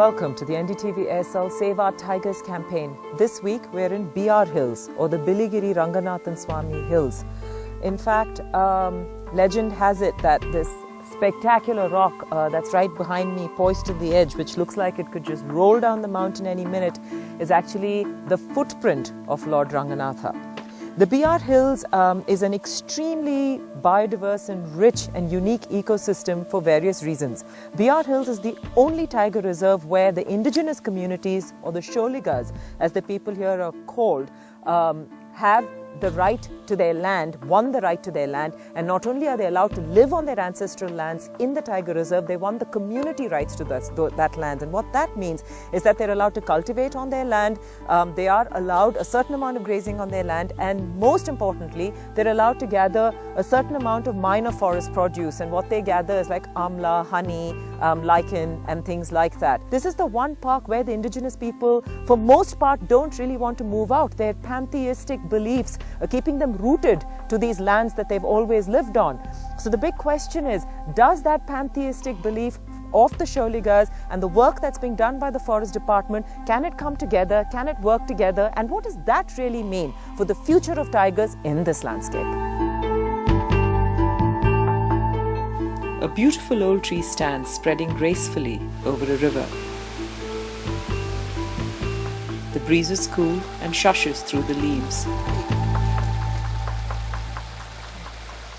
Welcome to the NDTV ASL Save Our Tigers campaign. This week we're in BR Hills, or the Biligiriranga Hills. In fact, legend has it that this spectacular rock that's right behind me, poised to the edge, which looks like it could just roll down the mountain any minute, is actually the footprint of Lord Ranganatha. The BR Hills is an extremely biodiverse and rich and unique ecosystem for various reasons. BR Hills is the only tiger reserve where the indigenous communities, or the Soligas as the people here are called, have the right to their land, won the right to their land, and not only are they allowed to live on their ancestral lands in the tiger reserve, they won the community rights to that land. And what that means is that they're allowed to cultivate on their land, they are allowed a certain amount of grazing on their land, and most importantly, they're allowed to gather a certain amount of minor forest produce, and what they gather is like amla, honey, lichen, and things like that. This is the one park where the indigenous people, for most part, don't really want to move out. Their pantheistic beliefs are keeping them rooted to these lands that they've always lived on. So the big question is, does that pantheistic belief of the Soligas and the work that's being done by the Forest Department, can it come together? Can it work together? And what does that really mean for the future of tigers in this landscape? A beautiful old tree stands spreading gracefully over a river. The breeze is cool and shushes through the leaves.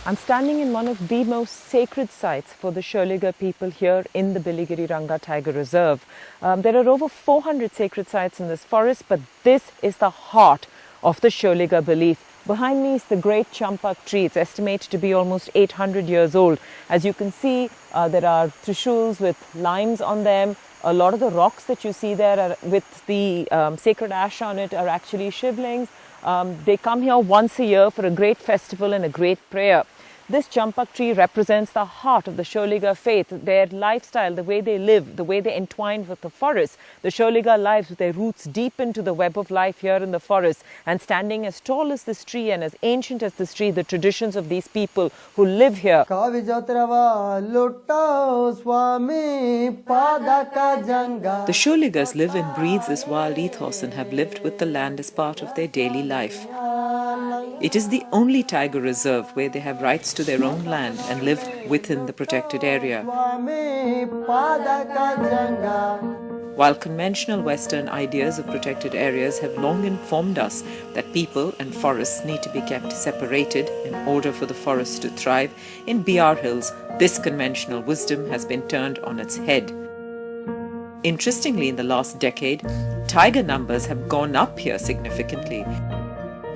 I'm standing in one of the most sacred sites for the Soliga people here in the Biligiriranga Tiger Reserve. There are over 400 sacred sites in this forest, but this is the heart of the Soliga belief. Behind me is the great champak tree. It's estimated to be almost 800 years old. As you can see, there are trishuls with limes on them. A lot of the rocks that you see there are with the sacred ash on it are actually shivlings. They come here once a year for a great festival and a great prayer. This champak tree represents the heart of the Soliga faith, their lifestyle, the way they live, the way they entwine with the forest. The Soliga lives with their roots deep into the web of life here in the forest, and standing as tall as this tree and as ancient as this tree, the traditions of these people who live here. The Soligas live and breathe this wild ethos and have lived with the land as part of their daily life. It is the only tiger reserve where they have rights to their own land and live within the protected area. While conventional Western ideas of protected areas have long informed us that people and forests need to be kept separated in order for the forests to thrive, in BR Hills, this conventional wisdom has been turned on its head. Interestingly, in the last decade, tiger numbers have gone up here significantly,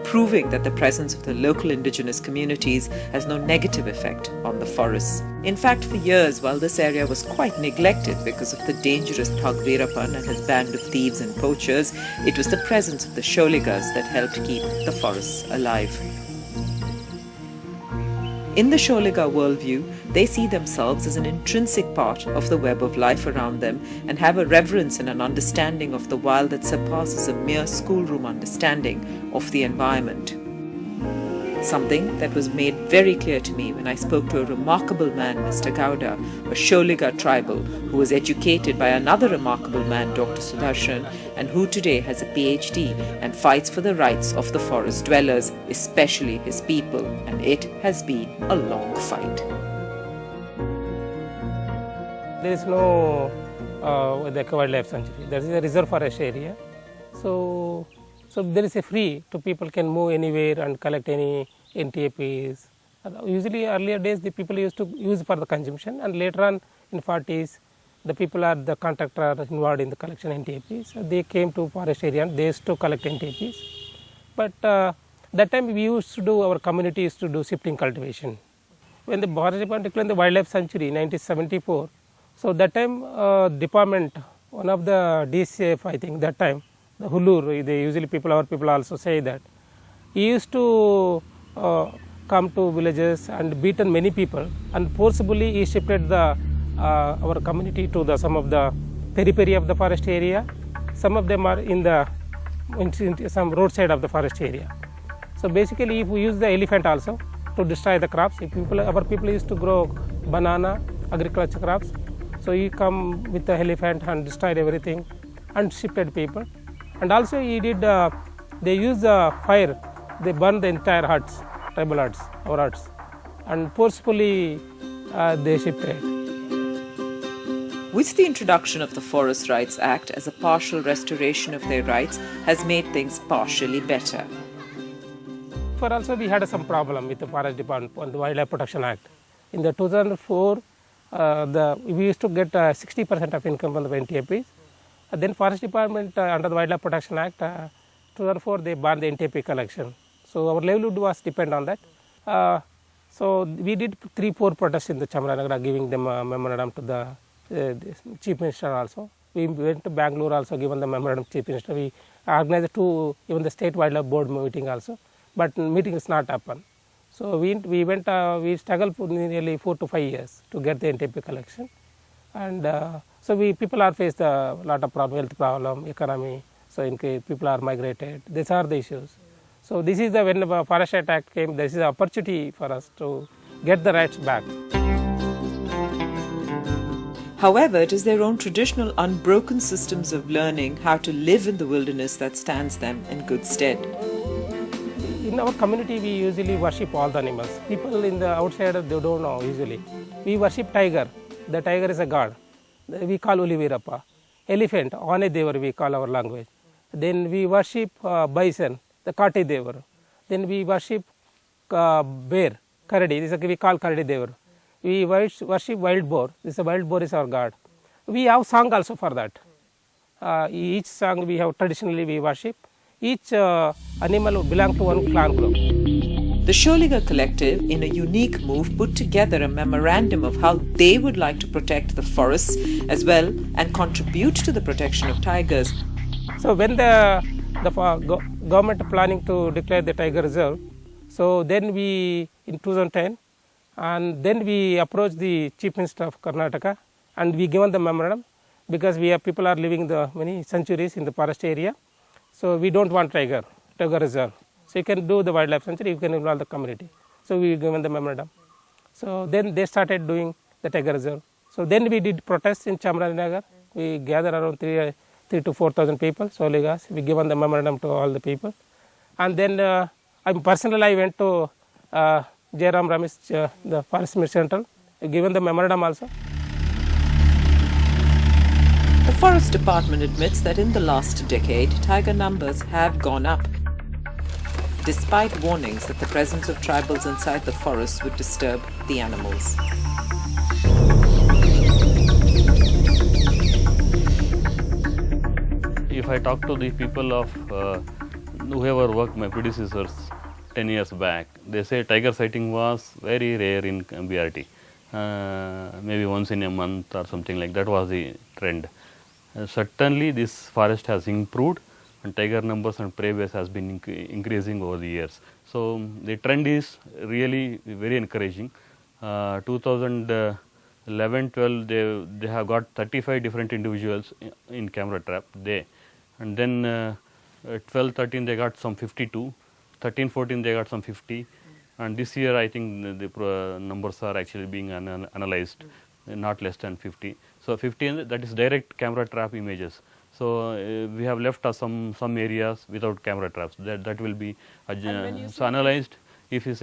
proving that the presence of the local indigenous communities has no negative effect on the forests. In fact, for years, while this area was quite neglected because of the dangerous Thug Veerapan and his band of thieves and poachers, it was the presence of the Soligas that helped keep the forests alive. In the Soliga worldview, they see themselves as an intrinsic part of the web of life around them and have a reverence and an understanding of the wild that surpasses a mere schoolroom understanding of the environment. Something that was made very clear to me when I spoke to a remarkable man, Mr. Gowda, a Soliga tribal who was educated by another remarkable man, Dr. Sudarshan, and who today has a PhD and fights for the rights of the forest dwellers, especially his people, and it has been a long fight. There is no wildlife sanctuary. There is a reserve forest area. So there is a free to people can move anywhere and collect any NTAPs. Usually earlier days the people used to use for the consumption, and later on in 40s the people are the contractor involved in the collection NTAPs. So they came to forest area and they used to collect NTAPs. But that time we used to do, our community used to do shifting cultivation. When the forest department declared the wildlife sanctuary in 1974, so that time department, one of the DCF, I think that time, the Hulur, they usually people, our people also say that, he used to come to villages and beaten many people, and forcibly he shifted the our community to the some of the periphery of the forest area. Some of them are in some roadside of the forest area. So basically, if we use the elephant also to destroy the crops, if our people used to grow banana, agriculture crops, So he come with the elephant and destroyed everything and shifted people. And also he did, they used the fire, they burned the entire huts, tribal huts, our huts, and forcefully they shifted. With the introduction of the Forest Rights Act as a partial restoration of their rights has made things partially better. For also we had some problem with the Forest Department and the Wildlife Protection Act. In the 2004, we used to get 60% of income from the NTPs. Then Forest Department under the Wildlife Protection Act, 2004 they banned the NTP collection. So our livelihood was depend on that. So we did 3-4 protests in the Chamaranagar, giving them a memorandum to the Chief Minister also. We went to Bangalore also, given the memorandum to Chief Minister. We organized even the State Wildlife Board meeting also, but meeting is not happen. So we struggled for nearly 4 to 5 years to get the NTP collection. And so people are faced a lot of problem, health problem, economy. So in case people are migrated, these are the issues. So this is when the Forest Rights Act came, this is an opportunity for us to get the rights back. However, it is their own traditional unbroken systems of learning how to live in the wilderness that stands them in good stead. In our community, we usually worship all the animals. People in the outside, they don't know usually. We worship tiger. The tiger is a god. We call Ulivirappa. Elephant, Ane Devar, we call our language. Then we worship bison, the Kati Devar. Then we worship bear, Karadi, this is we call Karadi Devar. We worship wild boar. This wild boar is our god. We have song also for that. Each song we have traditionally we worship. Each animal belongs to one clan group. The Soliga collective, in a unique move, put together a memorandum of how they would like to protect the forests as well and contribute to the protection of tigers. So when the government planning to declare the tiger reserve, so then we in 2010. And then we approached the Chief Minister of Karnataka and we given the memorandum because people are living the many centuries in the forest area. So we don't want tiger reserve. So you can do the wildlife sanctuary, you can involve the community. So we given the memorandum. So then they started doing the tiger reserve. So then we did protests in Chamaranagar. We gathered around 3 to 4,000 people, Soligas. We given the memorandum to all the people. And then I went to Jairam Ramesh, the Forest Minister Central, given the memorandum also. The Forest Department admits that in the last decade, tiger numbers have gone up, despite warnings that the presence of tribals inside the forests would disturb the animals. If I talk to the people of whoever worked my predecessors 10 years back, they say tiger sighting was very rare in BRT. Maybe once in a month or something like that was the trend. Certainly this forest has improved and tiger numbers and prey base has been increasing over the years. So the trend is really very encouraging. 2011-12 they have got 35 different individuals in camera trap and then 12-13 they got some 52. 13-14 they got some 50, and this year I think the numbers are actually being analyzed, not less than 50. So 50, that is direct camera trap images. So we have left some areas without camera traps. That will be so analyzed. If you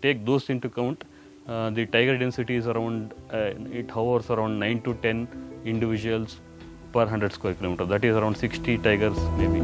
take those into account, the tiger density is around it hovers around 9 to 10 individuals per 100 square kilometer. That is around 60 tigers maybe.